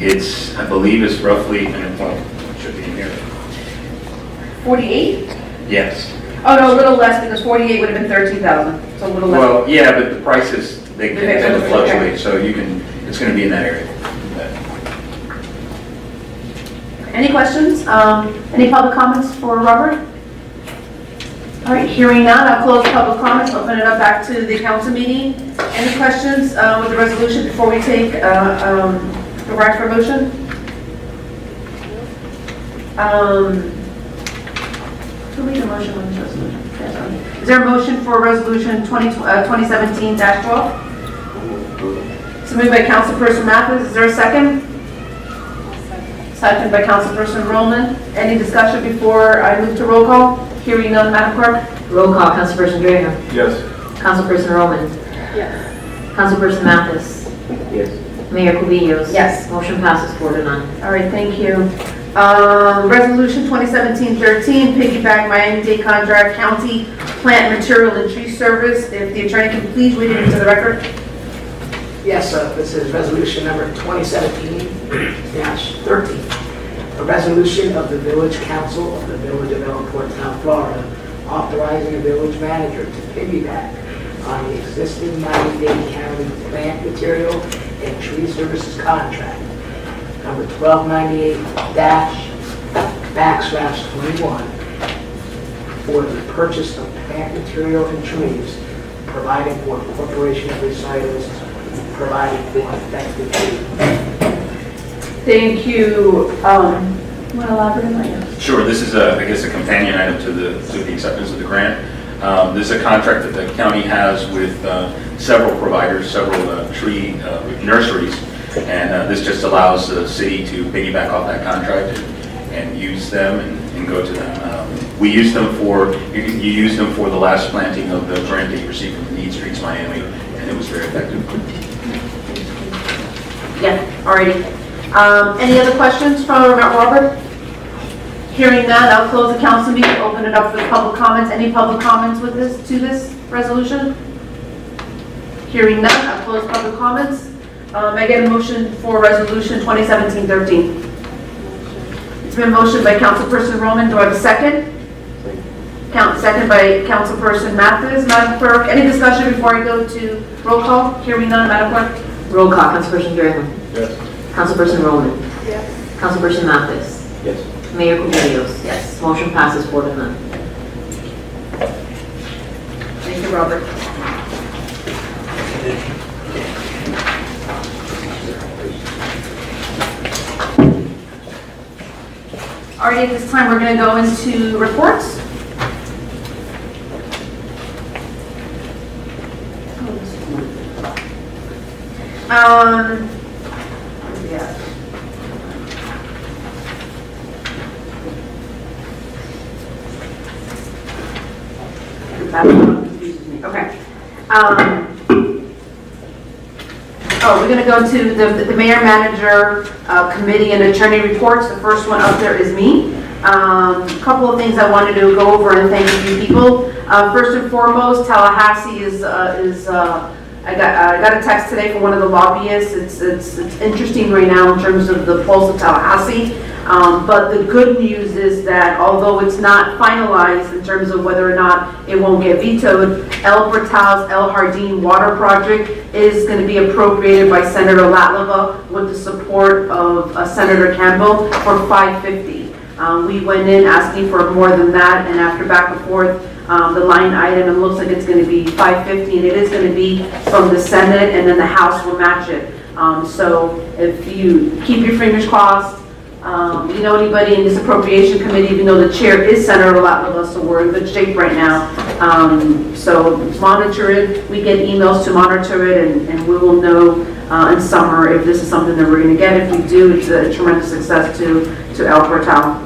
It's, I believe it's roughly, and it should be in here. 48? Yes. Oh, no, a little less, because 48 would have been 13,000, so a little less. Well, yeah, but the prices, they Okay, tend to okay. fluctuate, so you can, it's going to be in that area. Any questions? Any public comments for Robert? All right, hearing none, I'll close public comments, open it up back to the council meeting. Any questions with the resolution before we take the right for motion? Who made the motion on this resolution? Is there a motion for resolution 2017-12? So moved by Councilperson Mathis. Is there a second? Second by Councilperson Roman. Any discussion before I move to roll call? Hearing none, Madam Clerk? Roll call. Councilperson Graham. Yes. Councilperson Roman. Yes. Councilperson Mathis. Yes. Mayor Cubillos. Yes. Motion passes 4-0. All right, thank you. Resolution 2017-13, piggyback Miami-Dade contract, county plant material and tree service. If the attorney can please read it into the record. Yes, this is resolution number 2017-13. A resolution of the Village Council of the Village of Ellenport, South Florida, authorizing a village manager to piggyback on the existing Miami-Dade County plant material and tree services contract, number 1298-21, for the purchase of plant material and trees, providing for corporation of recitals, providing for effective date. Thank you. Want to elaborate on that? Sure, this is, I guess, a companion item to the acceptance of the grant. This is a contract that the county has with several providers, several tree nurseries, and this just allows the city to piggyback off that contract and use them and go to them. We use them for, you used them for the last planting of the grant that you received from Need Streets Miami, and it was very effective. Yeah, alrighty. Any other questions from Robert? Hearing none, I'll close the council meeting, open it up for public comments. Any public comments with this, to this resolution? Hearing none, I'll close public comments. I get a motion for resolution 2017-13. It's been motioned by Councilperson Roman. Do I have a second? Second by Councilperson Mathis. Madam Clerk, any discussion before I go to roll call? Hearing none, Madam Clerk? Roll call. Councilperson Graham. Yes. Councilperson Roman. Yes. Councilperson Mathis. Yes. Mayor Cubillos. Yes. Motion passes 4-0. Thank you, Robert. All right, at this time, we're going to go into reports. Yeah. Okay. We're going to go to the mayor, manager, committee, and attorney reports. The first one up there is me. A couple of things I wanted to go over and thank a few people. First and foremost, Tallahassee I got a text today from one of the lobbyists. It's interesting right now in terms of the pulse of Tallahassee. But the good news is that although it's not finalized in terms of whether or not it won't get vetoed, El Portal's El Jardín water project is going to be appropriated by Senator Latlava with the support of Senator Campbell for $550. We went in asking for more than that, and after back and forth, the line item, it looks like it's going to be $550, and it is going to be from the Senate, and then the House will match it. So if you keep your fingers crossed, you know anybody in this appropriation committee, even though the chair is Senator Latlava, so we're in good shape right now. So monitor it. We get emails to monitor it, and we will know in summer if this is something that we're going to get. If we do, it's a tremendous success to El Portal.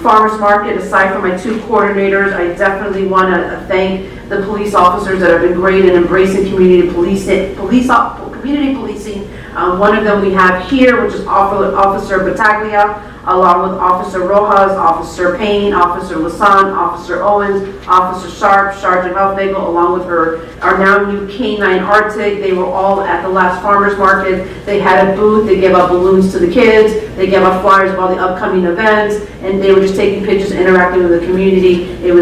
Farmers Market, aside from my two coordinators, I definitely want to thank the police officers that have been great in embracing community policing. One of them we have here, which is Officer Battaglia. along with Officer Rojas, Officer Payne, Officer Lasan, Officer Owens, Officer Sharp, Sergeant Huffnagel, along with our now new K-9 Arctic. They were all at the last farmer's market. They had a booth, they gave out balloons to the kids, they gave out flyers of all the upcoming events, and they were just taking pictures, interacting with the community. The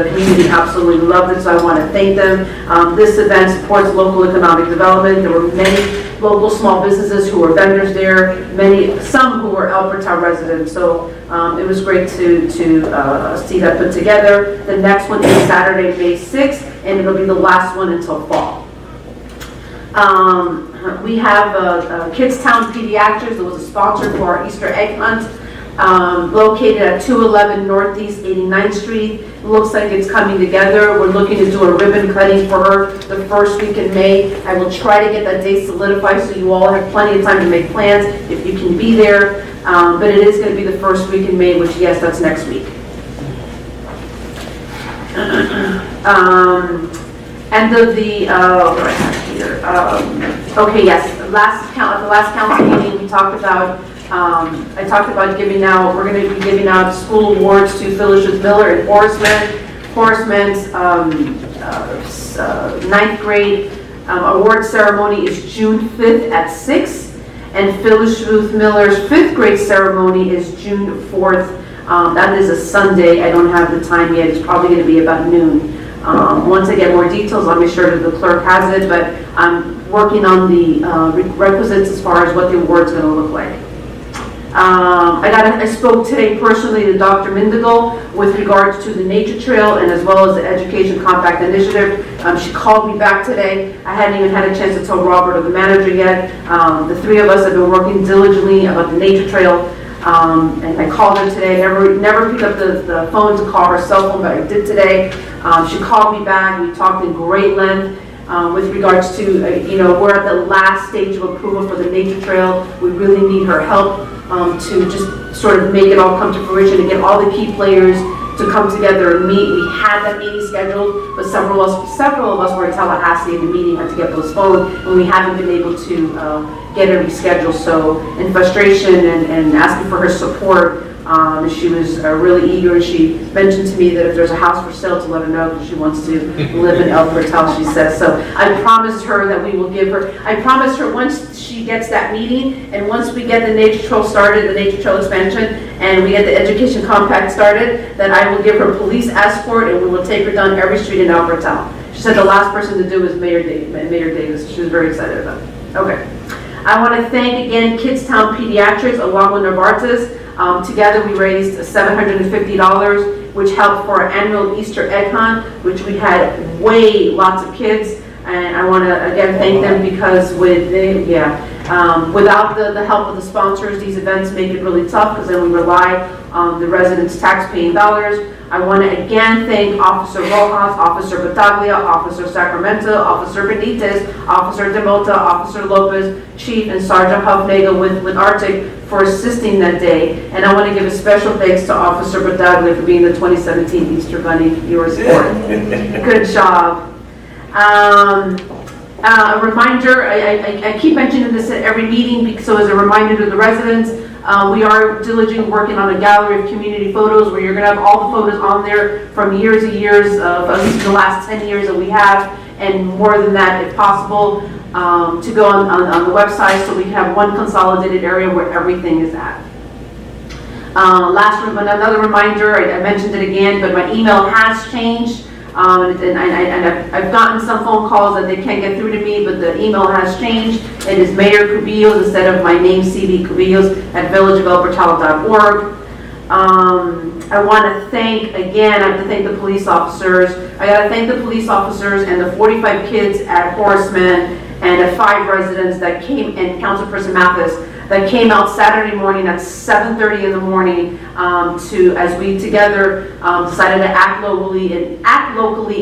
community absolutely loved it, so I want to thank them. This event supports local economic development. There were many local small businesses who were vendors there, some who were El Portal residents. So it was great to see that put together. The next one is Saturday, May 6th, and it'll be the last one until fall. We have Kidstown Pediatrics. It was a sponsor for our Easter egg hunt, located at 211 Northeast 89th Street. It looks like it's coming together. We're looking to do a ribbon cutting for her the first week in May. I will try to get that date solidified so you all have plenty of time to make plans if you can be there. But it is going to be the first week in May, which, yes, that's next week. End of the, what do I have here? Okay, yes, at the last council meeting, we talked about, I talked about we're going to be giving out school awards to Phyllis Miller and Horace Mint's 9th grade award ceremony is June 5th at 6, and Phyllis Ruth Miller's 5th grade ceremony is June 4th. That is a Sunday. I don't have the time yet. It's probably going to be about noon. Once I get more details, I'll make sure that the clerk has it, but I'm working on the requisites as far as what the award's going to look like. I spoke today personally to Dr. Mendigal with regards to the nature trail and as well as the Education Compact Initiative. She called me back today. I hadn't even had a chance to tell Robert or the manager yet. The three of us have been working diligently about the nature trail. And I called her today. Never picked up the phone to call her cell phone, but I did today. She called me back. We talked in great length. With regards to, we're at the last stage of approval for the nature trail. We really need her help to just sort of make it all come to fruition and get all the key players to come together and meet. We had that meeting scheduled, but several of us were in Tallahassee and the meeting had to get postponed, and we haven't been able to get it rescheduled. So in frustration and asking for her support, she was really eager, and she mentioned to me that if there's a house for sale to let her know because she wants to live in El Portal, she says. So I promised her that we will give her, I promised her once she gets that meeting and once we get the nature trail started, the nature trail expansion, and we get the education compact started, that I will give her police escort and we will take her down every street in El Portal. She said the last person to do is Mayor Davis. She was very excited about it. Okay. I want to thank again Kidstown Pediatrics along with Novartis. Together we raised $750, which helped for our annual Easter egg hunt, which we had lots of kids. And I want to again thank them because without the help of the sponsors, these events make it really tough because then we rely on the residents' tax-paying dollars. I want to again thank Officer Rojas, Officer Battaglia, Officer Sacramento, Officer Benitez, Officer DeMota, Officer Lopez, Chief, and Sergeant Huffnagel with Arctic for assisting that day. And I want to give a special thanks to Officer Battaglia for being the 2017 Easter Bunny. You were supported. Good job. A reminder, I keep mentioning this at every meeting, so as a reminder to the residents, we are diligently working on a gallery of community photos where you're going to have all the photos on there from years and years, of at least the last 10 years that we have, and more than that if possible, to go on the website so we can have one consolidated area where everything is at. Another reminder, I mentioned it again, but my email has changed. And I've gotten some phone calls that they can't get through to me, but the email has changed. It is Mayor Cubillos instead of my name, CB Cubillos, at villageofelportal.org. I want to thank, again, I have to thank the police officers. I got to thank the police officers and the 45 kids at Horace Mint and the 5 residents that came, and Councilperson Mathis, that came out Saturday morning at 7:30 in the morning as we together decided to act locally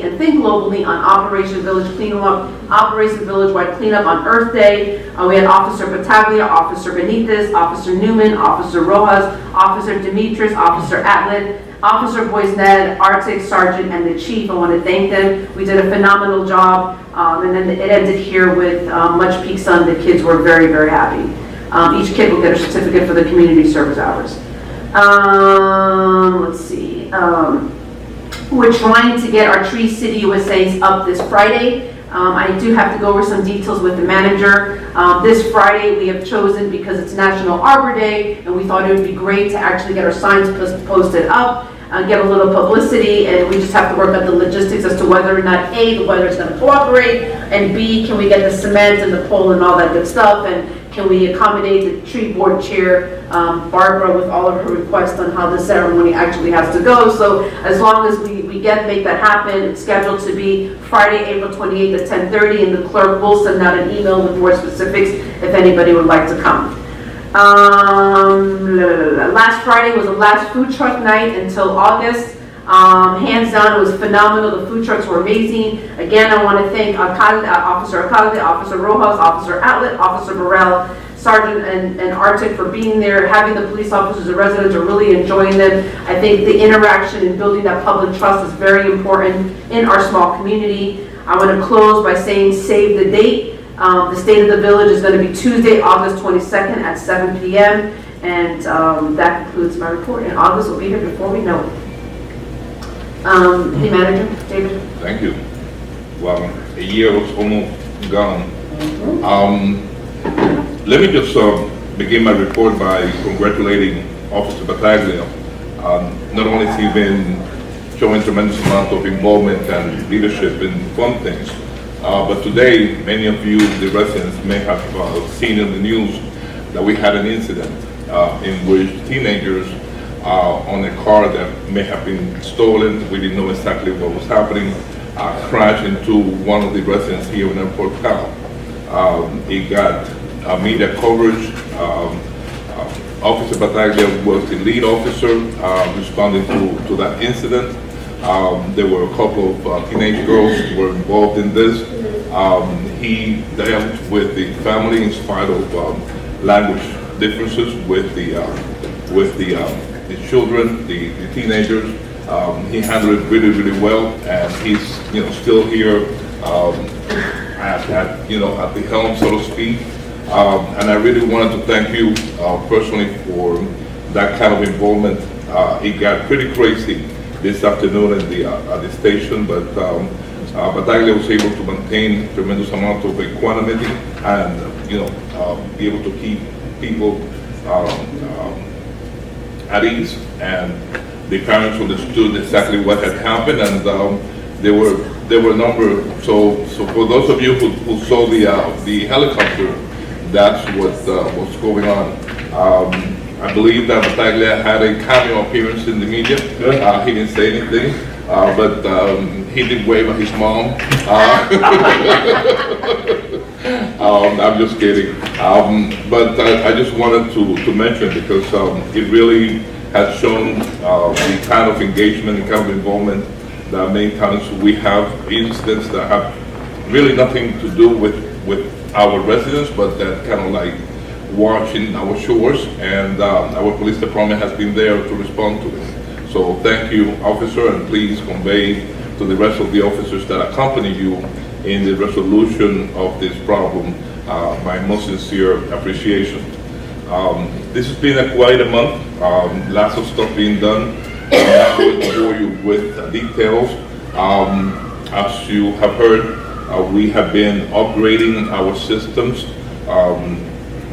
and think globally on Operation Village Cleanup, Operation Village-wide Cleanup on Earth Day. We had Officer Battaglia, Officer Benitez, Officer Newman, Officer Rojas, Officer Demetrius, Officer Atlin, Officer Boisned, Arctic Sergeant, and the Chief. I want to thank them. We did a phenomenal job, and then it ended here with much peak sun. The kids were very, very happy. Each kid will get a certificate for the community service hours. Let's see. We're trying to get our Tree City USAs up this Friday. I do have to go over some details with the manager. This Friday we have chosen because it's National Arbor Day, and we thought it would be great to actually get our signs posted up, get a little publicity, and we just have to work out the logistics as to whether or not A, the weather is going to cooperate, and B, can we get the cement and the pole and all that good stuff, and can we accommodate the tree board chair, Barbara, with all of her requests on how the ceremony actually has to go. So as long as we make that happen, it's scheduled to be Friday, April 28th at 10:30, and the clerk will send out an email with more specifics if anybody would like to come. Last Friday was the last food truck night until August. Hands down, it was phenomenal. The food trucks were amazing. Again, I want to thank Officer Alcalde, Officer Rojas, Officer Outlet, Officer Burrell, Sergeant and Arctic for being there. Having the police officers and residents are really enjoying them. I think the interaction and building that public trust is very important in our small community. I want to close by saying save the date. The State of the Village is going to be Tuesday, August 22nd at 7 p.m. And that concludes my report. And August will be here before we know it. The manager, David. Thank you. Well, a year was almost gone. Let me just begin my report by congratulating Officer Battaglia. Not only has he been showing tremendous amount of involvement and leadership in fun things, but today many of you, the residents, may have seen in the news that we had an incident in which teenagers on a car that may have been stolen, we didn't know exactly what was happening, crashed into one of the residents here in Airport Cal. It got media coverage. Officer Battaglia was the lead officer responding to that incident. There were a couple of teenage girls who were involved in this. He dealt with the family in spite of language differences with the children, the teenagers. He handled it really, really well, and he's still here at the helm, so to speak. And I really wanted to thank you personally for that kind of involvement. It got pretty crazy this afternoon at the station, but Battaglia was able to maintain a tremendous amount of equanimity and be able to keep people at ease, and the parents understood exactly what had happened, and there were a number. So for those of you who saw the helicopter, that's what's going on. I believe that Battaglia had a cameo appearance in the media. He didn't say anything, but he did wave at his mom. I'm just kidding. But I just wanted to mention, because it really has shown the kind of engagement and kind of involvement that many times we have incidents that have really nothing to do with our residents, but that kind of like watching our shores, and our police department has been there to respond to it. So thank you, officer, and please convey to the rest of the officers that accompany you in the resolution of this problem my most sincere appreciation. This has been quite a month, lots of stuff being done. I'm not going to bore you with details. As you have heard, we have been upgrading our systems.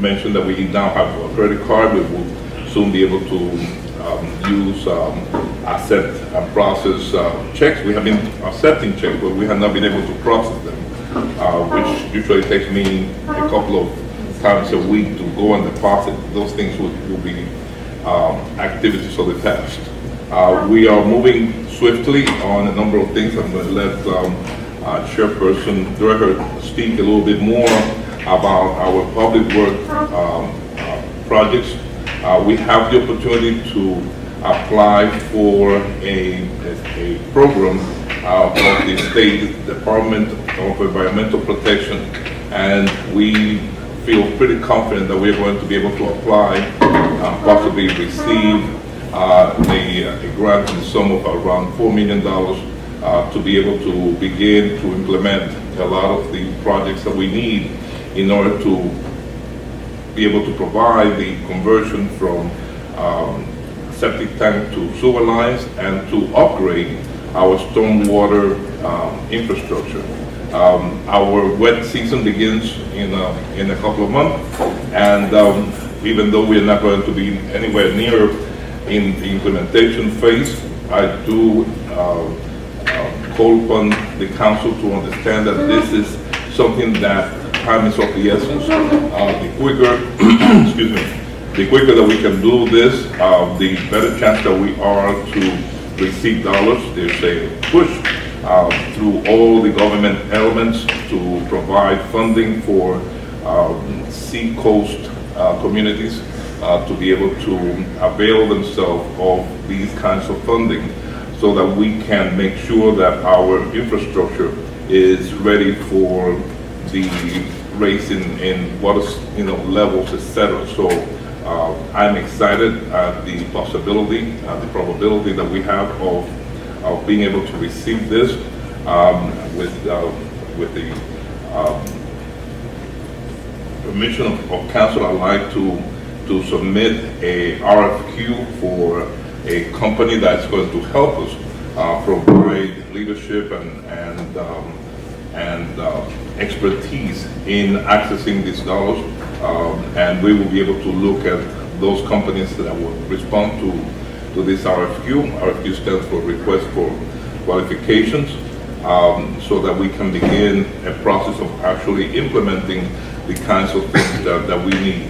Mentioned that we now have a credit card. We will soon be able to use accept and process checks. We have been accepting checks, but we have not been able to process them, which usually takes me a couple of times a week to go and deposit. Those things will be activities of the past. We are moving swiftly on a number of things. I'm going to let Chairperson Dreher speak a little bit more about our public work projects. We have the opportunity to apply for a program of the State Department of Environmental Protection, and we feel pretty confident that we're going to be able to apply, possibly receive a grant in the sum of around $4 million to be able to begin to implement a lot of the projects that we need in order to be able to provide the conversion from septic tank to sewer lines and to upgrade our stormwater infrastructure. Our wet season begins in a couple of months, and even though we're not going to be anywhere near in the implementation phase, I do call upon the council to understand that this is something that time is of the essence. The quicker, excuse me, the quicker that we can do this, the better chance that we are to receive dollars. There's a push through all the government elements to provide funding for sea-coast communities to be able to avail themselves of these kinds of funding, so that we can make sure that our infrastructure is ready for the race in water, levels, etc. So I'm excited at the possibility, the probability that we have of being able to receive this with the permission of council. I'd like to submit a RFQ for a company that's going to help us provide leadership and expertise in accessing these dollars, and we will be able to look at those companies that will respond to this RFQ. RFQ stands for Request for Qualifications, so that we can begin a process of actually implementing the kinds of things that we need.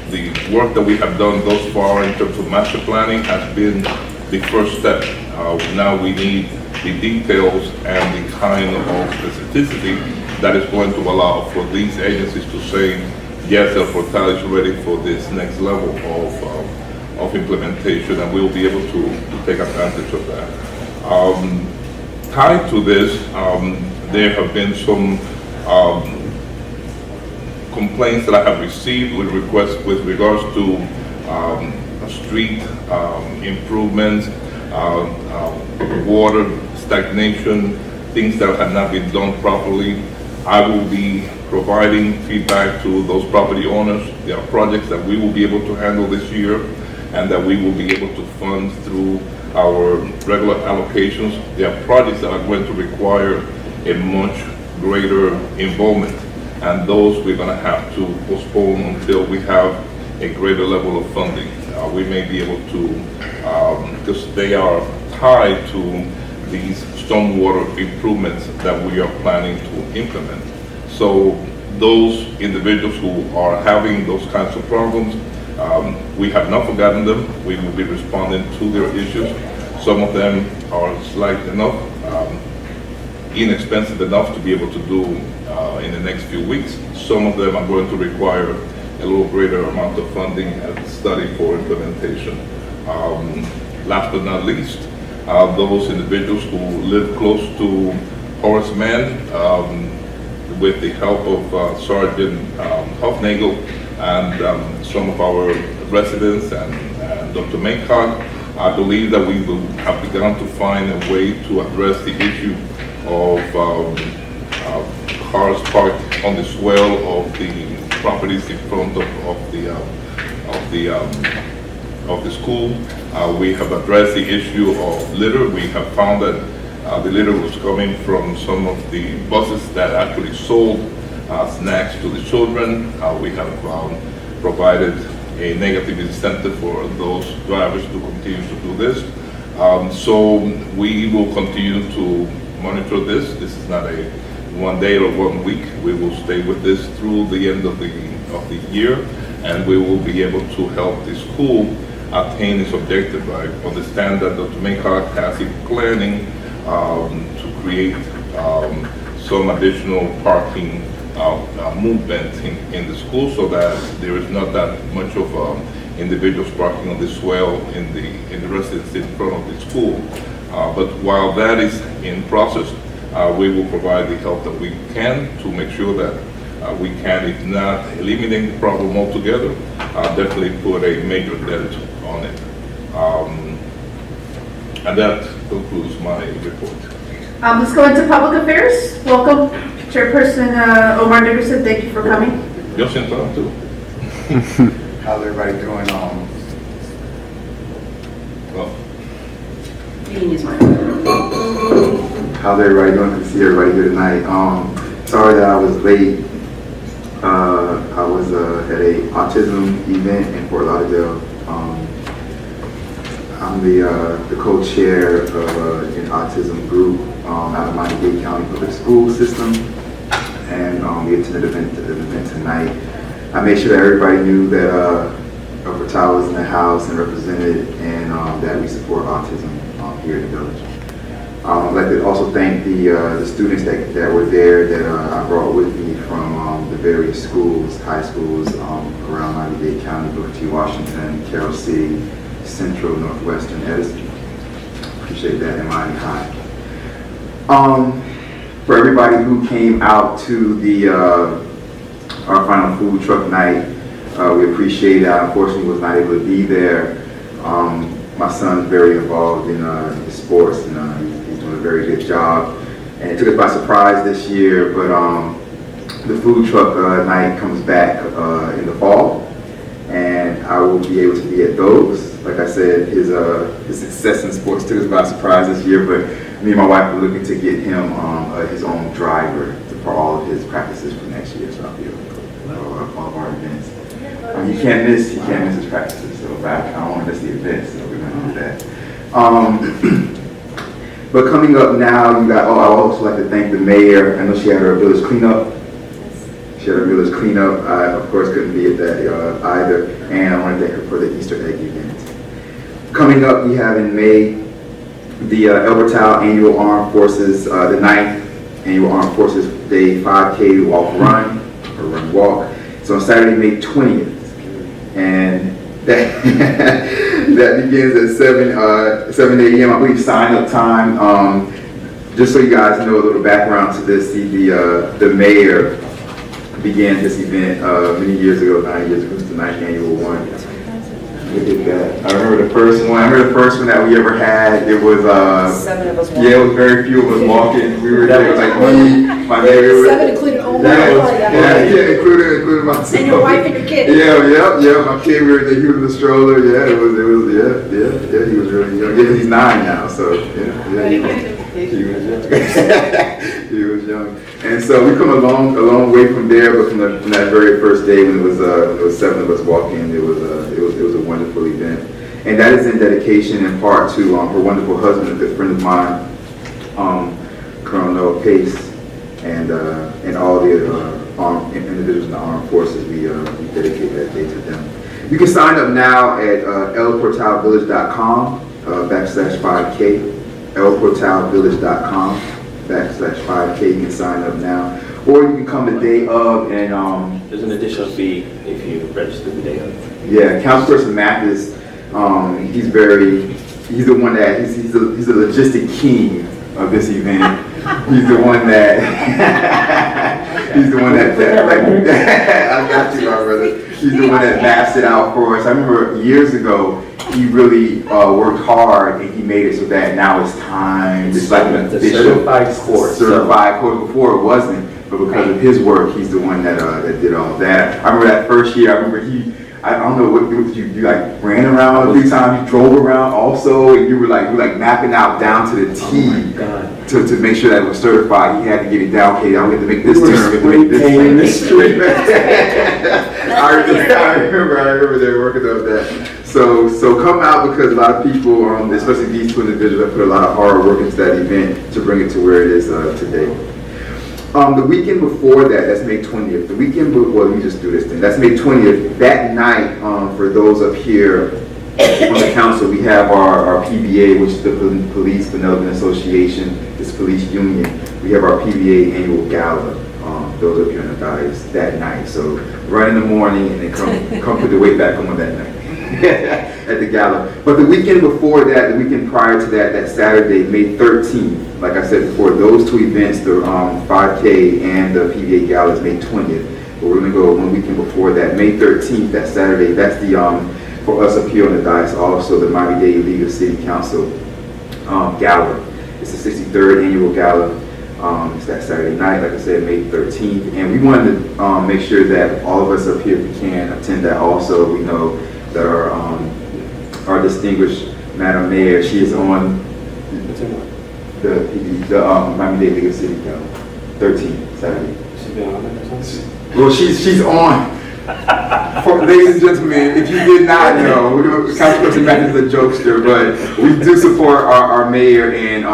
The work that we have done thus far in terms of master planning has been the first step. Now we need the details and the kind of specificity that is going to allow for these agencies to say, yes, El Portal is ready for this next level of implementation, and we'll be able to take advantage of that. Tied to this, there have been some complaints that I have received with requests with regards to street improvements, water stagnation, things that have not been done properly. I will be providing feedback to those property owners. There are projects that we will be able to handle this year and that we will be able to fund through our regular allocations. There are projects that are going to require a much greater involvement, and those we're going to have to postpone until we have a greater level of funding. We may be able to, because they are tied to these stormwater improvements that we are planning to implement. So those individuals who are having those kinds of problems, we have not forgotten them. We will be responding to their issues. Some of them are slight enough, inexpensive enough to be able to do in the next few weeks. Some of them are going to require a little greater amount of funding and study for implementation. Last but not least, those individuals who live close to Horace Mann, with the help of Sergeant Hofnagel and some of our residents and Dr. Maycock, I believe that we will have begun to find a way to address the issue of cars parked on the swell of the properties in front of the school. We have addressed the issue of litter. We have found that the litter was coming from some of the buses that actually sold snacks to the children. We have provided a negative incentive for those drivers to continue to do this. So we will continue to monitor this. This is not a 1 day or 1 week. We will stay with this through the end of the year, and we will be able to help the school attain its objective. I understand that Dr. Maycock has a planning to create some additional parking movement in the school, so that there is not that much of individuals parking on the swell in the residence in front of the school. But while that is in process, we will provide the help that we can to make sure that we can, if not eliminate the problem altogether, definitely put a major dent on it. And that concludes my report. Let's go into public affairs. Welcome, Chairperson Omar Nickerson. Thank you for coming. Yo siento too. How's everybody doing? Well, Meeting is mine. How's everybody doing? Good to see everybody here tonight. Sorry that I was late. I was at a autism event in Fort Lauderdale. I'm the co-chair of an autism group out of Miami-Dade County Public School System, and we attended an event tonight. I made sure that everybody knew that El Portal was in the house and represented, and that we support autism here in the village. I'd like to also thank the students that were there that I brought with me from the various schools, high schools around Miami-Dade County, Booker T. Washington, Carroll City, Central, Northwestern, Edison. Appreciate that in Miami High. For everybody who came out to the our final food truck night, we appreciate it. I unfortunately was not able to be there. My son's very involved in sports, and he's doing a very good job. And it took us by surprise this year, but the food truck night comes back in the fall, and I will be able to be at those. Like I said, his success in sports took us by surprise this year, but me and my wife are looking to get him his own driver for all of his practices for next year, so I'll be able to go to all of our events. He can't miss his practices, so I don't want to miss the events, so we're going to do that. But coming up now, you got, I would also like to thank the mayor. I know she had her village cleanup. She had her village cleanup. I, of course, couldn't be at that either. And I want to thank her for the Easter egg event. Coming up, we have in May the El Portal Annual Armed Forces, the 9th Annual Armed Forces Day 5K walk-run, or run-walk. It's on Saturday, May 20th. And that, that begins at 7 a.m. I believe sign-up time. Just so you guys know a little background to this, the mayor began this event many years ago, 9 years ago. It's the 9th annual one. We did that. I remember the first one. That we ever had. It was 7 of us walking. yeah, it was very few of us walking. We were there. It was like me, my neighbor. 7 included all my included myself. And your wife and your kid. Yeah. My kid, he was in the stroller. Yeah, it was. He was really young. Yeah, he's 9 now, so yeah. He was young. He was young. And so we come a long way from there, but from that very first day when it was 7 of us walking, it was a wonderful event. And that is in dedication in part to her wonderful husband, a good friend of mine, Colonel Noah Pace, and all the individuals in the armed forces. We dedicate that day to them. You can sign up now at elportalvillage.com /5K. elportalvillage.com /5K. You can sign up now, or you can come the day of and there's an additional fee if you register the day of. yeah, Councilperson Mathis, he's the one that he's the logistic king of this event. He's the one that I got you, my brother. He's the one that maps it out for us. I remember years ago, he really worked hard, and he made it so that now it's timed. It's like an official certified course. Certified course. Before it wasn't, but because of his work, he's the one that did all that. I remember that first year. I remember I don't know what you like ran around 3 times. You drove around also, and you were like mapping out down to the T to make sure that it was certified. He had to get it down. Okay, I'm going to make this turn. I remember they were working on that. So come out, because a lot of people, especially these 2 individuals, have put a lot of hard work into that event to bring it to where it is today. The weekend before that, that's May 20th. The weekend before, let me just do this thing. That's May 20th. That night, for those up here on the council, we have our PBA, which is the Police Benevolent Association, this police union. We have our PBA annual gala. Those up here in the dais that night. So run in the morning and then come put the weight back on that night. At the gala. But the weekend before that, the weekend prior to that, that Saturday, May 13th, like I said before, those 2 events, the 5K and the PBA gala, is May 20th. But we're going to go 1 weekend before that, May 13th, that Saturday. That's the, for us up here on the dais, also the Miami-Dade League of City Council gala. It's the 63rd annual gala. It's that Saturday night, like I said, May 13th. And we wanted to make sure that all of us up here, if we can, attend that also. We know that our distinguished Madam Mayor, she is on the Miami-Dade League of City Council, 13th, Saturday. Well, she's on. Ladies and gentlemen, if you did not know, Councilperson Mack is a jokester, but we do support our mayor, and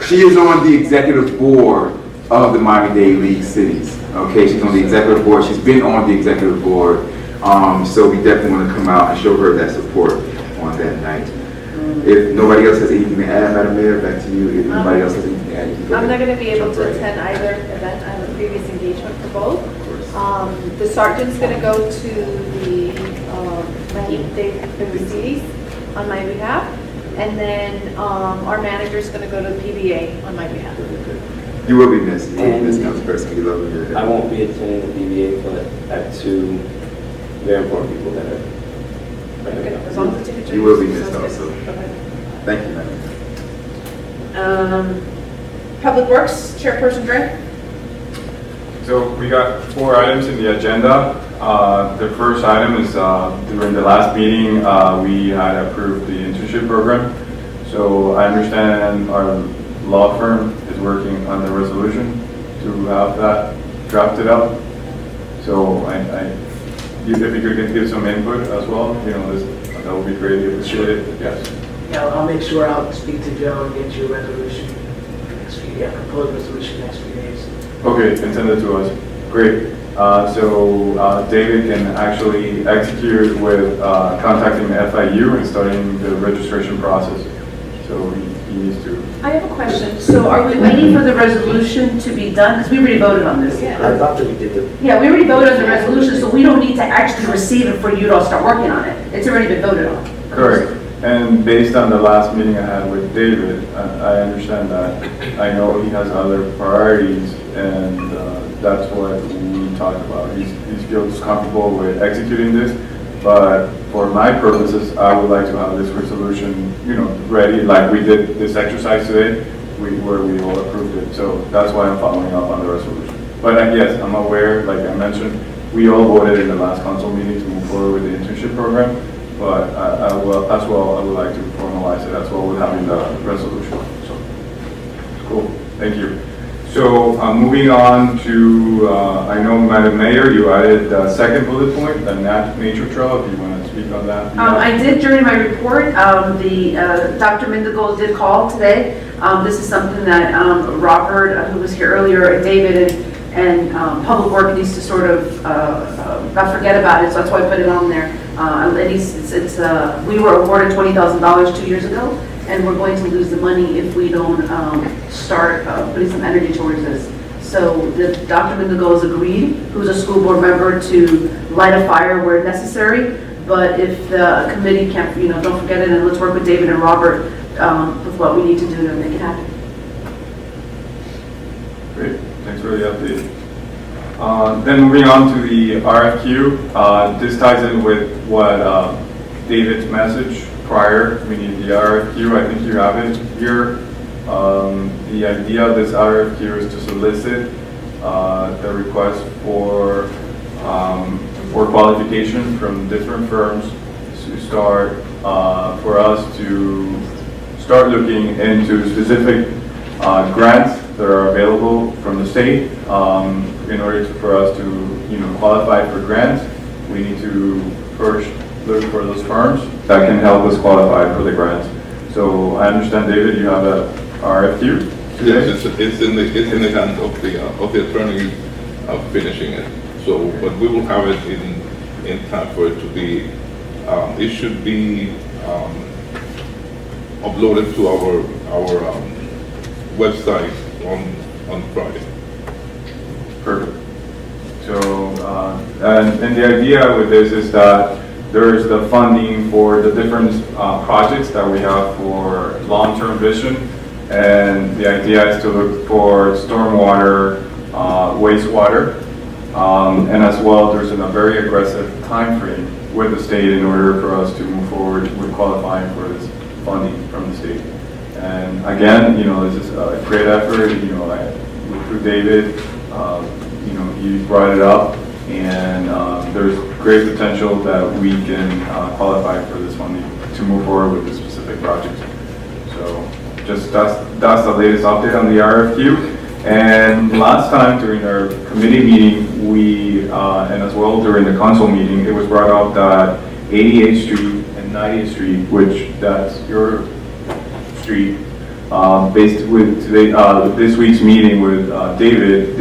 she is on the executive board of the Miami-Dade League Cities. Okay, she's on the executive board. She's been on the executive board, so we definitely want to come out and show her that support on that night. If nobody else has anything to add, Madam Mayor, back to you. If nobody else has anything to add, you can go I'm Uh-huh. ahead. not going to be able Jump to right in. attend either event. I have a previous engagement for both. Of course. The sergeant's going to go to the Miami-Dade on my behalf, and then our manager's going to go to the PBA on my behalf. You will be missed. You will be And- missed, Councilperson. We love you. I won't be attending the BBA, but I have two very important people that are. Okay, as long as the tickets are You will be used, missed sounds good. also. Okay. Thank you, Madam. Public Works, Chairperson Dre? So we got 4 items in the agenda. The first item is during the last meeting, we had approved the internship program. So I understand our law firm is working on the resolution to have that drafted up. So if you could give some input as well, that would be greatly appreciated. Yes. Yeah, I'll make sure I'll speak to Joe and get you a resolution next few, proposed resolution next few days. Okay, and send it to us. Great. So David can actually execute with contacting FIU and starting the registration process. So he needs to. I have a question. So are we waiting for the resolution to be done? Because we already voted on this. I thought that we did the. Yeah, we already voted on the resolution, so we don't need to actually receive it for you to start working on it. It's already been voted on. Correct. And based on the last meeting I had with David, I understand that. I know he has other priorities, and that's what we talked about. He feels comfortable with executing this, but for my purposes, I would like to have this resolution, ready, like we did this exercise today, where we all approved it. So that's why I'm following up on the resolution. But yes, I'm aware, like I mentioned, we all voted in the last council meeting to move forward with the internship program. But I would like to formalize it as well with having the resolution. So, cool, thank you. So moving on to, I know Madam Mayor, you added the second bullet point, the nature trail, if you want to speak on that. I did during my report, Dr. Mendigo did call today. This is something that Robert, who was here earlier, and David and Public Works needs to sort of not forget about it, so that's why I put it on there. We were awarded $20,000 2 years ago, and we're going to lose the money if we don't start putting some energy towards this. So Dr. Mendigo has agreed, who's a school board member, to light a fire where necessary. But if the committee can't, don't forget it, and let's work with David and Robert with what we need to do to make it happen. Great, thanks for the update. Then moving on to the RFQ, this ties in with what David's message prior. We need the RFQ. I think you have it here. The idea of this RFQ is to solicit the request for qualification from different firms to start for us to start looking into specific grants that are available from the state. In order for us to qualify for grants, we need to first look for those firms that can help us qualify for the grants. So I understand, David, you have a RFQ today? Yes, it's in the hands of the attorney finishing it. So, but we will have it in time for it to be. It should be uploaded to our website on Friday. Perfect. So, and the idea with this is that there's the funding for the different projects that we have for long-term vision, and the idea is to look for stormwater, wastewater, and as well, there's a very aggressive time frame with the state in order for us to move forward with qualifying for this funding from the state. And again, this is a great effort, through David, he brought it up, and there's great potential that we can qualify for this money to move forward with this specific project. So just that's the latest update on the RFQ. And last time during our committee meeting, and as well during the council meeting, it was brought up that 88th Street and 90th Street, which that's your street, based with this week's meeting with David,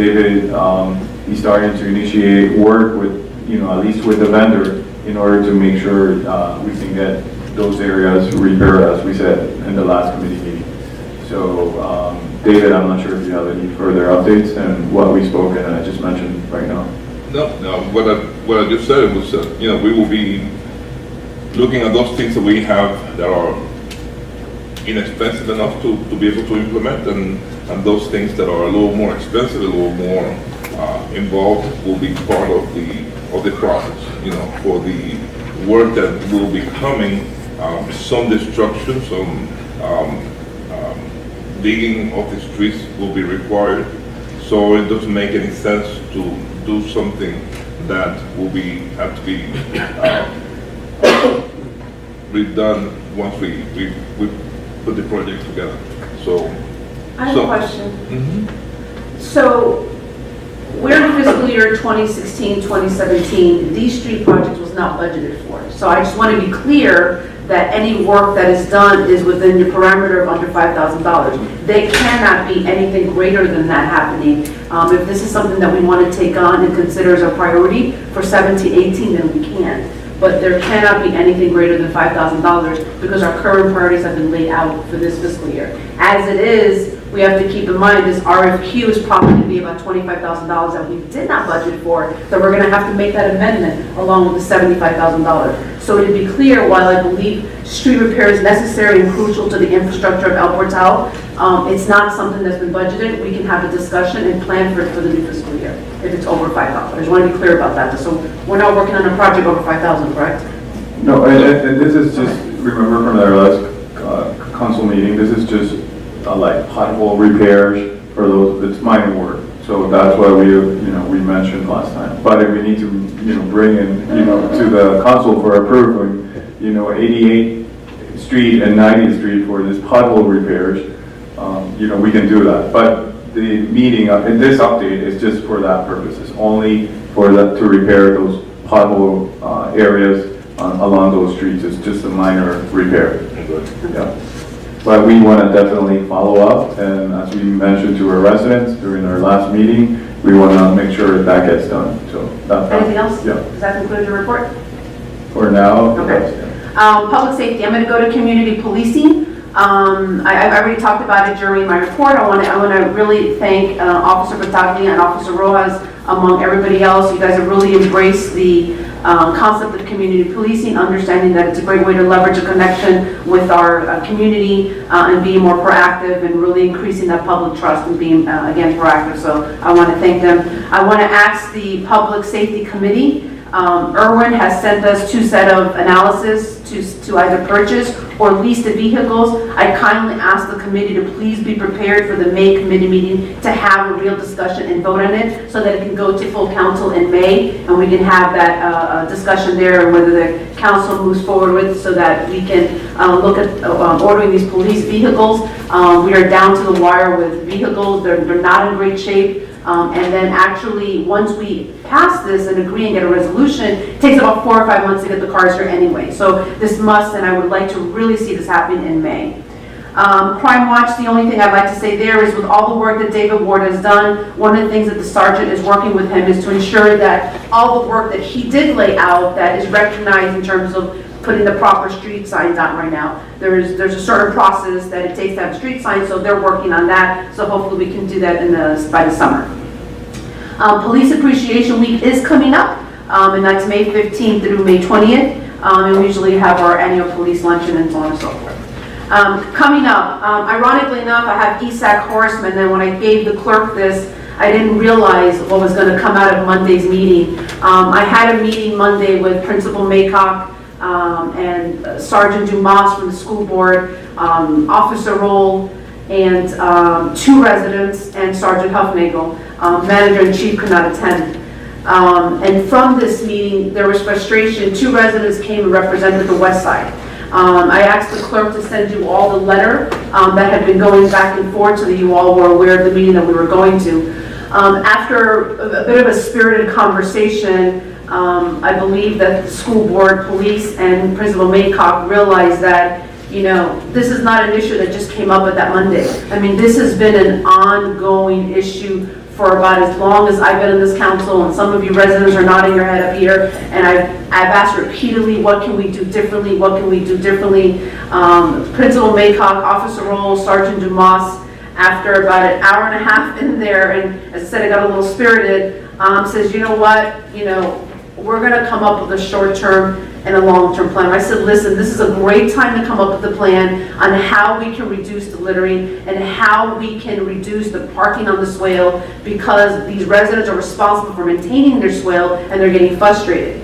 he's starting to initiate work with, at least with the vendor, in order to make sure we can get those areas repaired, as we said in the last committee meeting. So, David, I'm not sure if you have any further updates than what we spoke and I just mentioned right now. No, what I just said was, we will be looking at those things that we have that are inexpensive enough to be able to implement, and those things that are a little more expensive, a little more involved, will be part of the process. For the work that will be coming, some destruction, some digging of the streets will be required. So it doesn't make any sense to do something that will have to be redone once we put the project together. So I have a question. Mhm. So, we're in fiscal year 2016, 2017, these street projects was not budgeted for. So I just want to be clear that any work that is done is within the parameter of under $5,000. There cannot be anything greater than that happening. If this is something that we want to take on and consider as a priority for 17, 18, then we can. But there cannot be anything greater than $5,000 because our current priorities have been laid out for this fiscal year. As it is, we have to keep in mind this RFQ is probably going to be about $25,000 that we did not budget for, that we're going to have to make that amendment along with the $75,000. So to be clear, while I believe street repair is necessary and crucial to the infrastructure of El Portal, it's not something that's been budgeted. We can have a discussion and plan for it for the new fiscal year if it's over $5,000. I just want to be clear about that. So we're not working on a project over $5,000, correct? No, and this is just, remember from our last council meeting, this is just like pothole repairs for those, it's minor work. So that's why we mentioned last time. But if we need to, bring in, to the council for approving, 88th Street and 90th Street for this pothole repairs, we can do that. But the meeting, in this update is just for that purpose. It's only for that to repair those pothole areas along those streets. It's just a minor repair. Yeah. But we want to definitely follow up, and as we mentioned to our residents during our last meeting, we want to make sure that gets done. So Anything else? Yeah. Does that conclude your report? For now. Okay. Public safety, I'm going to go to community policing. I already talked about it during my report. I want to really thank Officer Battaglia and Officer Rojas, among everybody else. You guys have really embraced the concept of community policing, understanding that it's a great way to leverage a connection with our community and being more proactive and really increasing that public trust and being, again, proactive. So I want to thank them. I want to ask the Public Safety Committee. Irwin has sent us 2 sets of analysis to either purchase or lease the vehicles. I kindly ask the committee to please be prepared for the May committee meeting to have a real discussion and vote on it so that it can go to full council in May and we can have that discussion there and whether the council moves forward with so that we can look at ordering these police vehicles. We are down to the wire with vehicles. They're not in great shape. And then actually, once we pass this and agree and get a resolution, it takes about 4 or 5 months to get the cars here anyway. So this must, and I would like to really see this happening in May. Crime Watch, the only thing I'd like to say there is with all the work that David Ward has done, one of the things that the sergeant is working with him is to ensure that all the work that he did lay out that is recognized in terms of putting the proper street signs out right now. There's a certain process that it takes to have street signs, so they're working on that. So hopefully we can do that by the summer. Police Appreciation Week is coming up, and that's May 15th through May 20th. And we usually have our annual police luncheon and so on and so forth. Coming up, ironically enough, I have ESAC Horseman, and when I gave the clerk this, I didn't realize what was going to come out of Monday's meeting. I had a meeting Monday with Principal Maycock, and Sergeant Dumas from the school board, Officer Roll, and 2 residents, and Sergeant Huffnagel. Manager in chief could not attend. And from this meeting, there was frustration. 2 residents came and represented the west side. I asked the clerk to send you all the letter that had been going back and forth so that you all were aware of the meeting that we were going to. After a bit of a spirited conversation, I believe that the school board, police, and Principal Maycock realized that, you know, this is not an issue that just came up at that Monday. I mean, this has been an ongoing issue for about as long as I've been in this council, and some of you residents are nodding your head up here, and I've asked repeatedly, what can we do differently, what can we do differently? Principal Maycock, Officer Roll, Sergeant Dumas, after about an hour and a half in there, and as I said, I got a little spirited, says, you know what, you know, we're gonna come up with a short-term and a long-term plan. I said, listen, this is a great time to come up with a plan on how we can reduce the littering and how we can reduce the parking on the swale, because these residents are responsible for maintaining their swale and they're getting frustrated.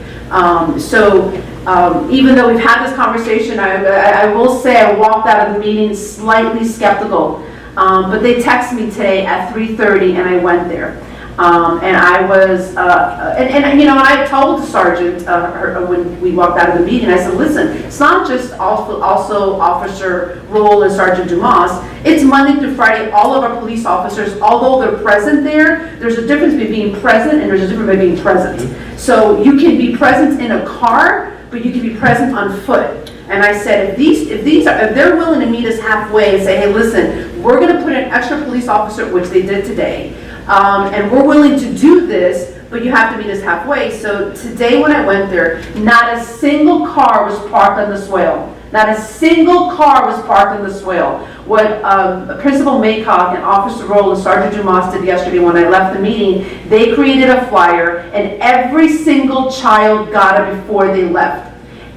Even though we've had this conversation, I will say I walked out of the meeting slightly skeptical. But they texted me today at 3:30 and I went there. And I was, you know, I told the sergeant when we walked out of the meeting, I said, listen, it's not just also Officer Roll and Sergeant Dumas. It's Monday through Friday, all of our police officers, although they're present there, there's a difference between being present and there's a difference between being present. So you can be present in a car, but you can be present on foot. And I said, if they're willing to meet us halfway and say, hey, listen, we're going to put an extra police officer, which they did today, and we're willing to do this, but you have to meet us halfway. So today when I went there, not a single car was parked on the swale. Not a single car was parked on the swale. What Principal Maycock and Officer Roll and Sergeant Dumas did yesterday when I left the meeting, they created a flyer, and every single child got it before they left.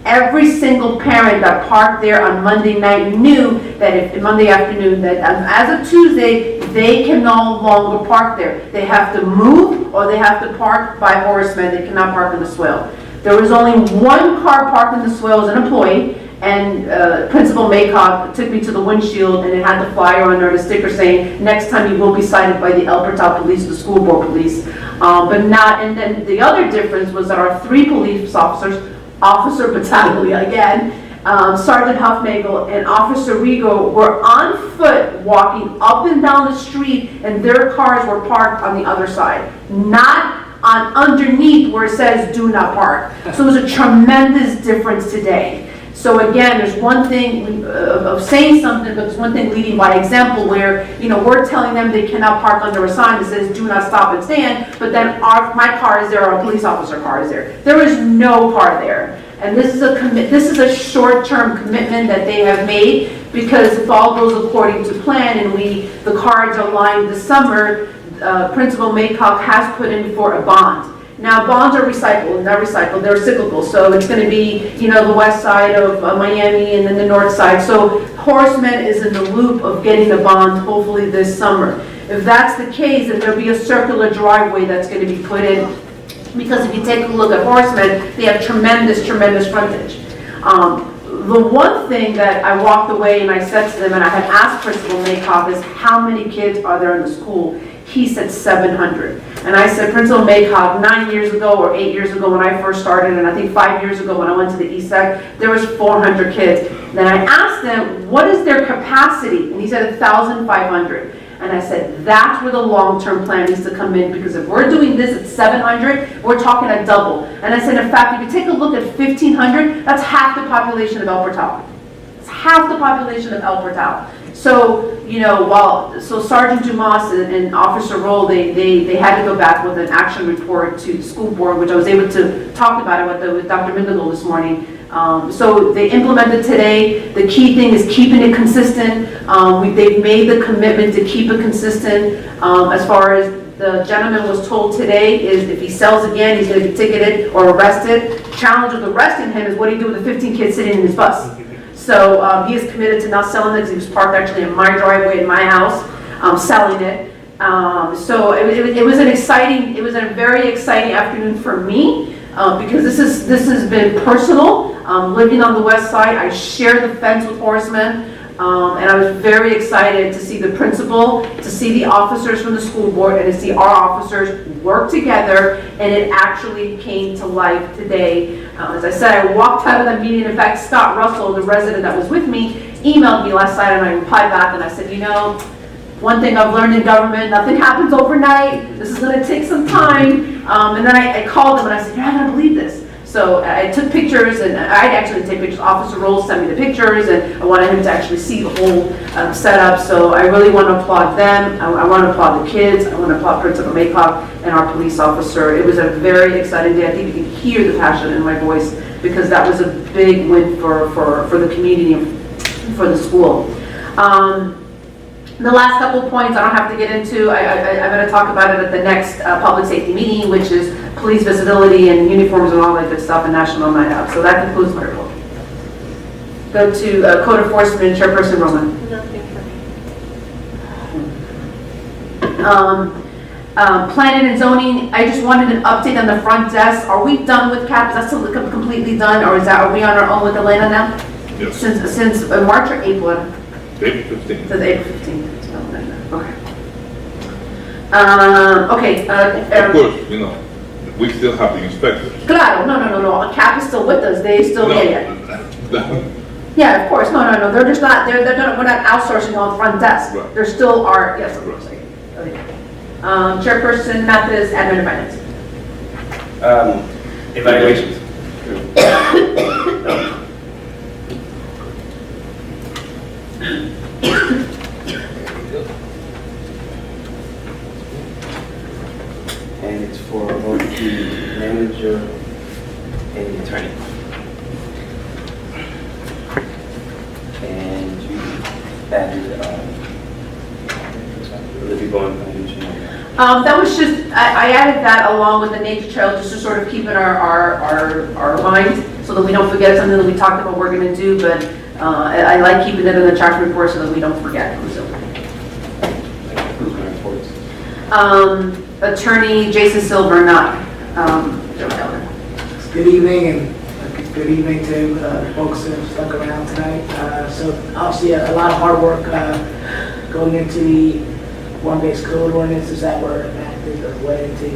Every single parent that parked there on Monday night knew that Monday afternoon, that as of Tuesday, they can no longer park there. They have to move or they have to park by Horseman. They cannot park in the swale. There was only 1 car parked in the swale as an employee, and Principal Maycock took me to the windshield and it had the flyer under the sticker saying, next time you will be cited by the El Portal Police, the school board police. And then the other difference was that our 3 police officers, Officer Battaglia again, Sergeant Huffnagel, and Officer Rigo were on foot walking up and down the street, and their cars were parked on the other side, not on underneath where it says do not park. So it was a tremendous difference today. So again, there's one thing of saying something, but there's one thing leading by example where, you know, we're telling them they cannot park under a sign that says do not stop and stand, but then my car is there or a police officer car is there. There is no car there. And this is a short-term commitment that they have made, because if all goes according to plan and the cards are lined this summer, Principal Maycock has put in for a bond. Now, bonds are recycled, not recycled, they're cyclical, so it's going to be, you know, the west side of Miami and then the north side. So Horseman is in the loop of getting the bond hopefully this summer. If that's the case, then there'll be a circular driveway that's going to be put in, because if you take a look at Horseman, they have tremendous frontage. The one thing that I walked away and I said to them, and I had asked Principal Maycock, is how many kids are there in the school? He said 700. And I said, Principal Maycock, 9 years ago or 8 years ago when I first started, and I think 5 years ago when I went to the ESAC, there was 400 kids. Then I asked them, what is their capacity? And he said 1,500. And I said, that's where the long-term plan needs to come in, because if we're doing this at 700, we're talking a double. And I said, in fact, if you take a look at 1,500, that's half the population of El Portal. It's half the population of El Portal. So, you know, so Sergeant Dumas and Officer Roll, they had to go back with an action report to the school board, which I was able to talk about it with Dr. Mendigal this morning. So they implemented today. The key thing is keeping it consistent. They've made the commitment to keep it consistent. As far as the gentleman was told today, is if he sells again, he's going to be ticketed or arrested. Challenge of arresting him is what do you do with the 15 kids sitting in his bus? So he is committed to not selling it, because he was parked actually in my driveway in my house, selling it. So it was a very exciting afternoon for me. because this has been personal. Living on the west side, I share the fence with Horseman. And I was very excited to see the principal, to see the officers from the school board, and to see our officers work together, and it actually came to life today. As I said, I walked out of that meeting. In fact, Scott Russell, the resident that was with me, emailed me last night, and I replied back, and I said, you know, one thing I've learned in government, nothing happens overnight. This is going to take some time. And then I called them, and I said, you're not going to believe this. So I took pictures, and I'd actually take pictures. Officer Rolls sent me the pictures, and I wanted him to actually see the whole setup. So I really want to applaud them. I want to applaud the kids. I want to applaud Principal Maycock and our police officer. It was a very exciting day. I think you can hear the passion in my voice because that was a big win for the community and for the school. The last couple of points I don't have to get into. I'm going to talk about it at the next public safety meeting, which is police visibility and uniforms and all that good stuff and National Night Out. So that concludes my report. Go to Code Enforcement, Chairperson Roman. Nothing for me. Planning and zoning, I just wanted an update on the front desk. Are we done with CAP? Is that still completely done, or are we on our own with Elena now? Yes. Since March or April? April 15th. Since April 15th. Okay. Of course, you know, we still have the inspectors. Claro, no. CAP is still with us. They still, No. Yeah, of course. No. They're just not, we're not outsourcing on the front desk. Right. They're still our, yes, of course. Okay. Chairperson Mathis, Admin and Finance. Evaluations. And it's for both the manager and the attorney. And you added, the people on financial. That was just, I added that along with the nature trail just to sort of keep in our mind so that we don't forget something that we talked about we're going to do, but I like keeping it in the track report so that we don't forget. Attorney Jason Silver, not Joe Keller. Good evening, and good evening to the folks that have stuck around tonight. So obviously a lot of hard work going into the one-base code ordinances that were enacted or went into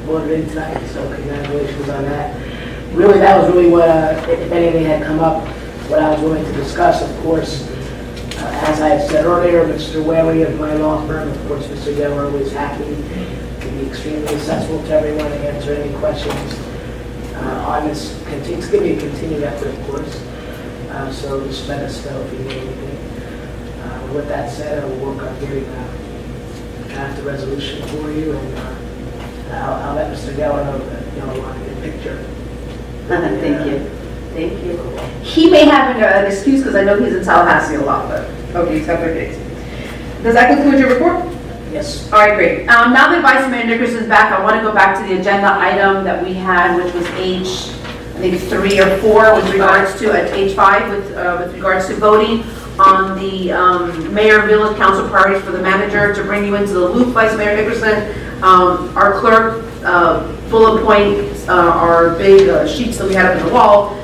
voted in tonight. So congratulations on that. Really, that was really what, if anything had come up, what I was willing to discuss. Of course, as I had said earlier, Mr. Whaley of my law firm, of course, Mr. Geller was happy to be extremely accessible to everyone and answer any questions on this. It's going to be a continued effort, of course. So just let us know if you need anything. With that said, I will work on getting a draft of resolution for you, and I'll let Mr. Geller know that you want to get a picture. Thank you. Thank you. He may have an excuse because I know he's in Tallahassee a lot, but okay, he's got their days. Does that conclude your report? Yes. All right, great. Now that Vice Mayor Nickerson's back, I want to go back to the agenda item that we had, which was H, I think 3 or 4, with regards to H5, with regards to voting on the Mayor Village Council priorities for the manager. To bring you into the loop, Vice Mayor Nickerson, our clerk bullet points our big sheets that we had up on the wall.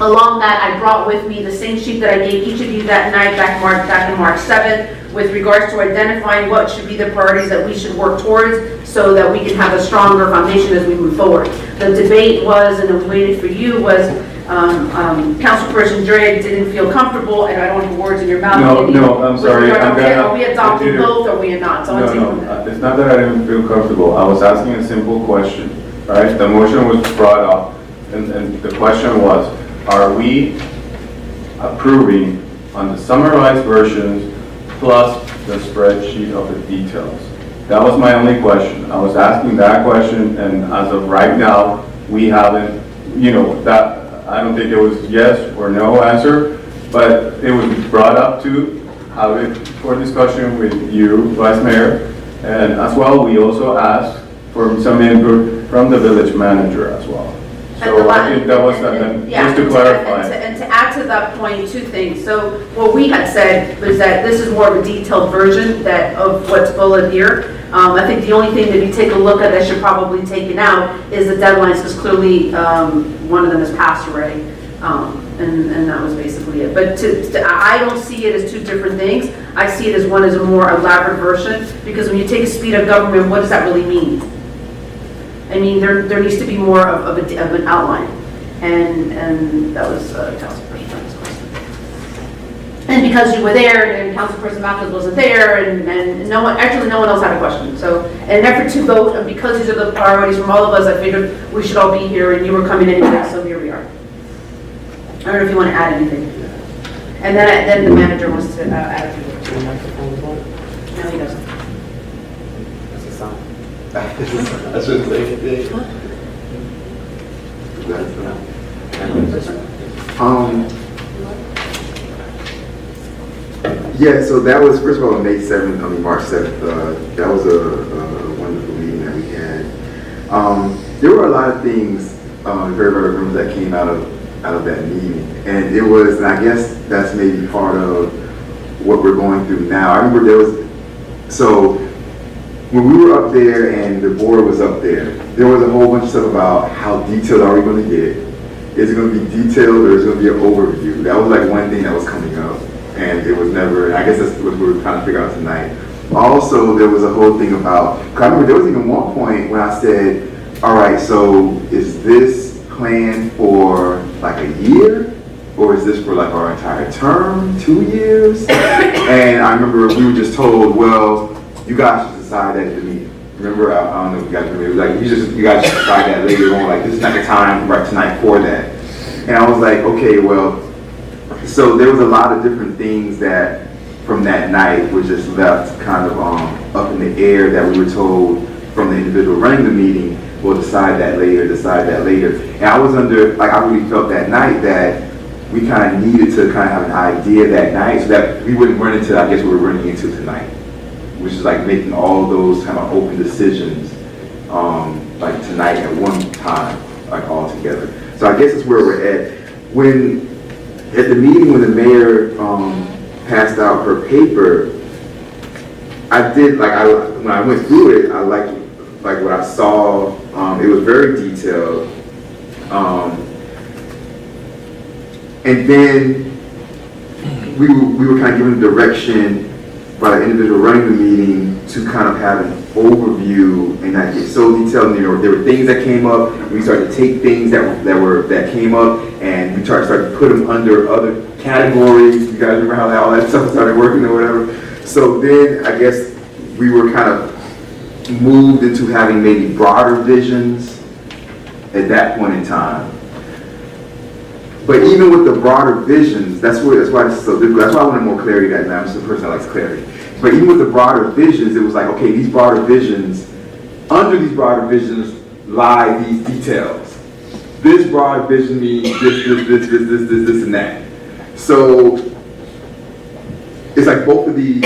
Along that, I brought with me the same sheet that I gave each of you that night back in March 7th with regards to identifying what should be the priorities that we should work towards so that we can have a stronger foundation as we move forward. The debate was, and it waited for you, was Councilperson Drake didn't feel comfortable, and I don't have words in your mouth. No, I'm sorry. Are we adopting both or are we not? So No, it's not that I didn't feel comfortable. I was asking a simple question, right? The motion was brought up, and the question was, are we approving on the summarized versions plus the spreadsheet of the details? That was my only question. I was asking that question, and as of right now, we haven't, that, I don't think it was yes or no answer, but it was brought up to have it for discussion with you, Vice Mayor, and as well, we also asked for some input from the village manager as well. So I think that was, just to clarify. And to add to that point, 2 things. So what we had said was that this is more of a detailed version of what's bulleted here. I think the only thing that you take a look at that should probably taken out is the deadlines, because clearly, one of them has passed already. And that was basically it. But I don't see it as two different things. I see it as one as a more elaborate version, because when you take a speed of government, what does that really mean? I mean, there needs to be more of an outline. And that was Councilperson Frank's question. And because you were there and Councilperson Mathis wasn't there and no one else had a question. So in an effort to vote, and because these are the priorities from all of us, I figured we should all be here and you were coming anyway, so here we are. I don't know if you want to add anything. And then the manager wants to add a few words. The microphone's on. No, he doesn't. That's a sign. That's just like it did. Yeah, so that was, first of all, on May 7th, March 7th, that was a wonderful meeting that we had. There were a lot of things, very rooms that came out of that meeting. And it was, and I guess that's maybe part of what we're going through now. I remember so when we were up there and the board was up there was a whole bunch of stuff about how detailed are we going to get? Is it going to be detailed or is it going to be an overview? That was like one thing that was coming up. And it was never, I guess that's what we were trying to figure out tonight. Also, there was a whole thing about, I remember there was even one point when I said, all right, so is this planned for like a year? Or is this for like our entire term, 2 years? And I remember we were just told, well, you guys should decide that at the meeting. Remember, I don't know if you guys remember, it was like, you guys should decide that later on, like this is not the time right tonight for that. And I was like, okay, well, so there was a lot of different things that from that night were just left kind of up in the air that we were told from the individual running the meeting, we'll decide that later. And I was under, like I really felt that night that we kind of needed to kind of have an idea that night so that we wouldn't run into, I guess, what we're running into tonight, which is like making all those kind of open decisions like tonight at one time, like all together. So I guess that's where we're at. At the meeting when the mayor passed out her paper, I did, like, when I went through it, I liked what I saw. It was very detailed. And then we were kind of given direction by the individual running the meeting to kind of have an overview and not get so detailed. You know, there were things that came up. We started to take things that came up and we started to put them under other categories. You guys remember how all that stuff started working or whatever? So then I guess we were kind of moved into having maybe broader visions at that point in time. But even with the broader visions, that's why it's so difficult. That's why I wanted more clarity that night. I'm just a person that likes clarity. But even with the broader visions, it was like, okay, these broader visions, under these broader visions lie these details. This broad vision means this, and that. So it's like both of these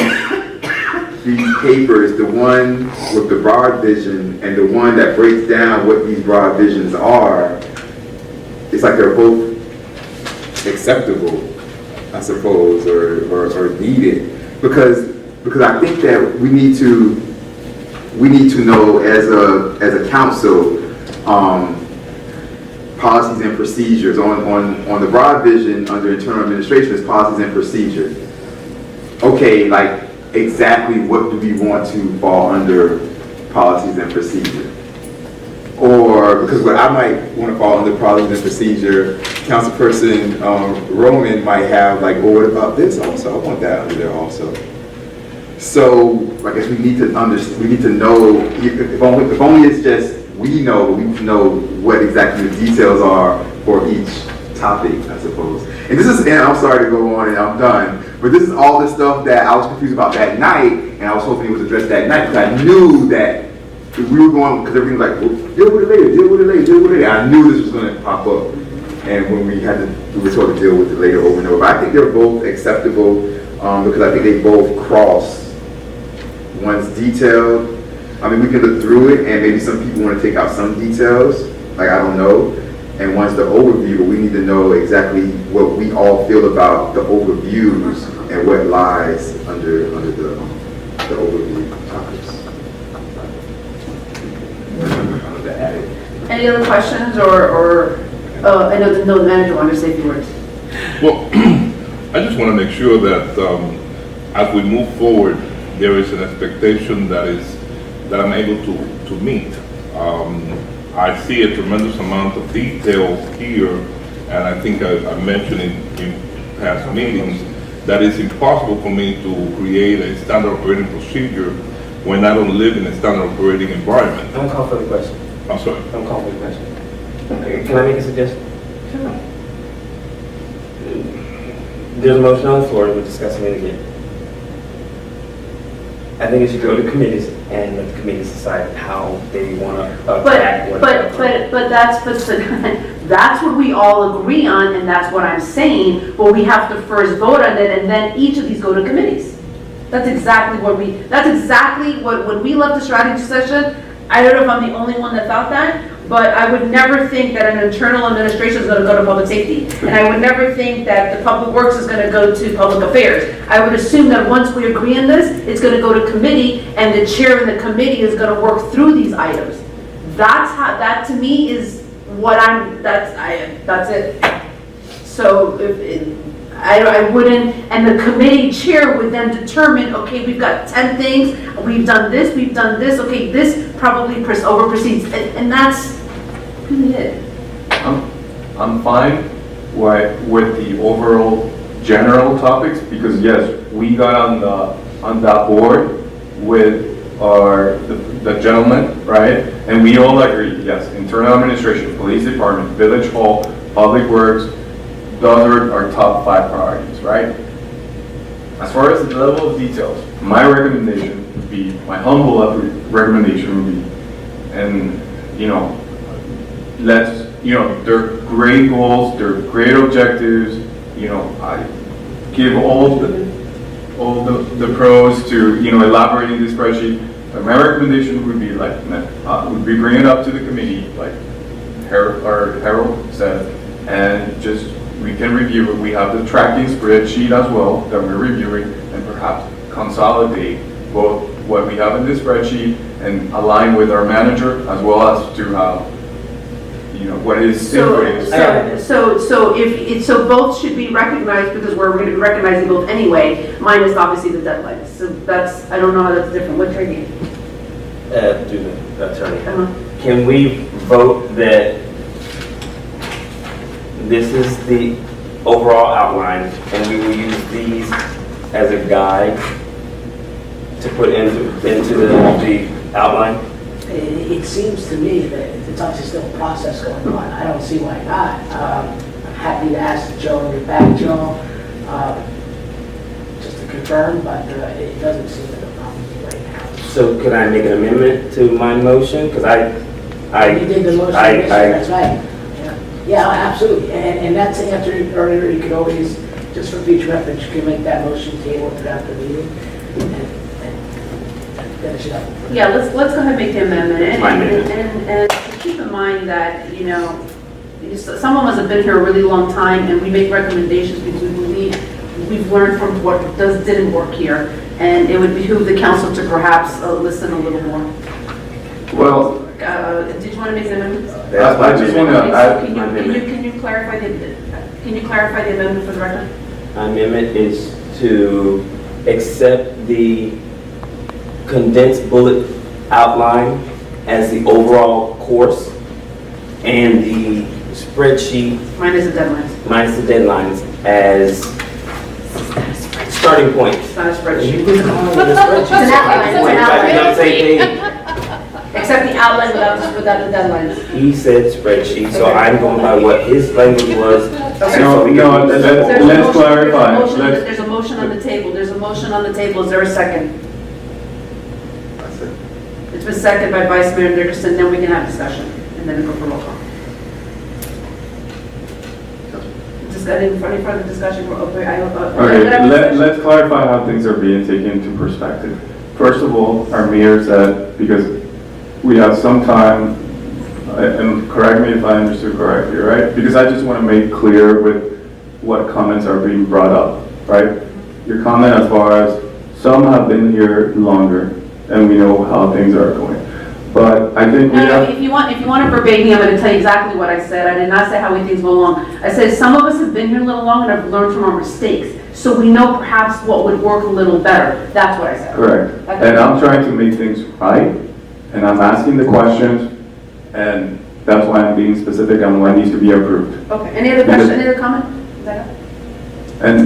papers, the one with the broad vision and the one that breaks down what these broad visions are, it's like they're both acceptable, I suppose, or needed, because I think that we need to know as a council policies and procedures on the broad vision under internal administration is policies and procedures. Okay, like exactly what do we want to fall under policies and procedure? Or, because what I might want to fall under policies and procedure, Councilperson Roman might have like, oh, what about this also? I want that under there also. So I guess we need to know, if only it's just we need to know what exactly the details are for each topic, I suppose. And I'm sorry to go on and I'm done, but this is all the stuff that I was confused about that night, and I was hoping it was addressed that night, because I knew that if we were going, because everything was like, well, deal with it later. I knew this was going to pop up. And when we were told to deal with it later over and over. But I think they're both acceptable, because I think they both cross. One's detailed. I mean, we can look through it, and maybe some people want to take out some details, like I don't know. And one's the overview, but we need to know exactly what we all feel about the overviews and what lies under the overview topics. Any other questions or, I know the manager wanted to say a few words. Well, I just want to make sure that as we move forward, there is an expectation that I'm able to meet. I see a tremendous amount of detail here, and I think I mentioned in past meetings that it's impossible for me to create a standard operating procedure when I don't live in a standard operating environment. I'm calling for the question. I'm sorry. I'm calling for the question. Okay, can I make a suggestion? Sure. There's a motion on the floor, and we're discussing it again. I think it should go to committees and let the committees decide how they want to attack what. But that's what we all agree on, and that's what I'm saying, but we have to first vote on it, and then each of these go to committees. That's exactly what when we left the strategy session, I don't know if I'm the only one that thought that, but I would never think that an internal administration is going to go to public safety. And I would never think that the public works is going to go to public affairs. I would assume that once we agree on this, it's going to go to committee, and the chair of the committee is going to work through these items. That to me is what that's it. So I wouldn't, and the committee chair would then determine, okay, we've got 10 things, we've done this, okay, this probably over proceeds, and that's really it. I'm fine with the overall general topics, because yes, we got on that board with the gentleman, right? And we all agree, yes, internal administration, police department, village hall, public works, those are our top 5 priorities, right? As far as the level of details, my recommendation would be, my humble recommendation would be, and they're great goals, they're great objectives, I give all the pros to, elaborating this spreadsheet. But my recommendation would be would be bring it up to the committee, like Harold said, and just, we can review it. We have the tracking spreadsheet as well that we're reviewing, and perhaps consolidate both what we have in this spreadsheet and align with our manager, as well as to how, what is input is. So both should be recognized, because we're going to be recognizing both anyway, minus obviously the deadlines. So that's, I don't know how that's different. What training? Attorney, can we vote that this is the overall outline, and we will use these as a guide to put into the outline? It seems to me that it's obviously still a process going on. I don't see why not. I'm happy to ask Joe and get back, Joe, just to confirm, but it doesn't seem like a problem right now. So could I make an amendment to my motion? Because You did the motion, that's right. Yeah, absolutely. And that's the answer earlier. You could always, just for future reference, you can make that motion table throughout the meeting and finish it up. Yeah, let's go ahead and make the amendment. And And keep in mind that, some of us have been here a really long time, and we make recommendations because we believe we've learned from what didn't work here. And it would behoove the council to perhaps listen a little more. Well, did you want to make an amendment? I just want to add, Can you clarify the amendment for the record? my amendment is to accept the condensed bullet outline as the overall course, and the spreadsheet Minus the deadlines. minus the deadlines as starting points. It's not a You spreadsheet. can call it a spreadsheet. It's an outline. It's an Everybody on the outline. same page. Except the outline without the deadlines. He said spreadsheet, so I'm going by what his language was. No, let's clarify. There's a motion on the table. There's a motion on the table. Is there a second? It's been seconded by Vice Mayor Dickerson. Then we can have discussion, and then go for roll call. Any further discussion? Okay, let's clarify how things are being taken into perspective. First of all, our mayor said, because we have some time, and correct me if I understood correctly, right? Because I just want to make clear with what comments are being brought up, right? Your comment as far as some have been here longer, and we know how things are going. But I think we No, have. if you want a verbatim, I'm gonna tell you exactly what I said. I did not say how we things go along. I said, some of us have been here a little long and have learned from our mistakes, so we know perhaps what would work a little better. That's what I said. Correct. Okay. And I'm trying to make things right, and I'm asking the questions, and that's why I'm being specific on what needs to be approved. Okay, any other question, any other comment? Is that it?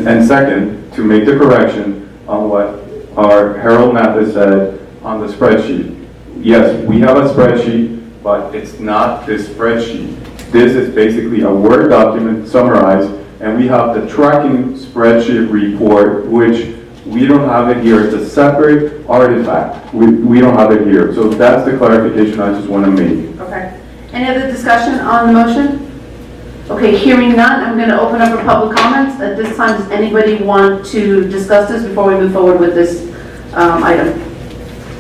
And second, to make the correction on what our Harold Mathis said on the spreadsheet. Yes, we have a spreadsheet, but it's not this spreadsheet. This is basically a Word document summarized, and we have the tracking spreadsheet report, which we don't have it here. It's a separate artifact. We don't have it here. So that's the clarification I just want to make. Okay. Any other discussion on the motion? Okay, hearing none, I'm going to open up for public comments. At this time, does anybody want to discuss this before we move forward with this item?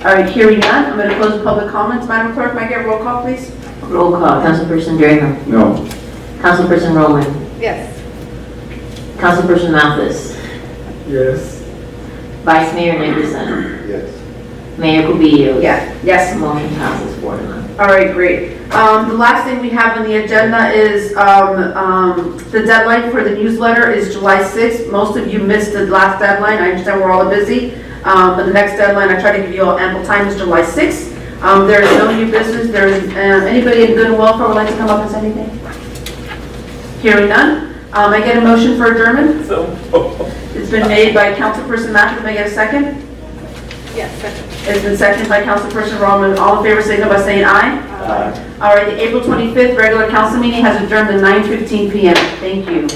All right, hearing none, I'm going to close the public comments. Madam Clerk, may I get a roll call, please? Roll call. Councilperson Graham. No. Councilperson Roman. Yes. Councilperson Mathis. Yes. Vice Mayor Nicholson. Yes. Mayor Cubillos. Yes. Motion passes 4-0. All right, great. The last thing we have on the agenda is the deadline for the newsletter is July 6th. Most of you missed the last deadline. I understand we're all busy. But the next deadline, I try to give you all ample time, is July 6th. There is no new business. There is anybody in good and welfare would like to come up and say anything? Hearing none. I get a motion for adjournment? It's been made by Councilperson Mathis. May I get a second? Yes, second. It's been seconded by Councilperson Roman. All in favor, signal by saying aye. All right, the April 25th regular council meeting has adjourned at 9:15 p.m. Thank you.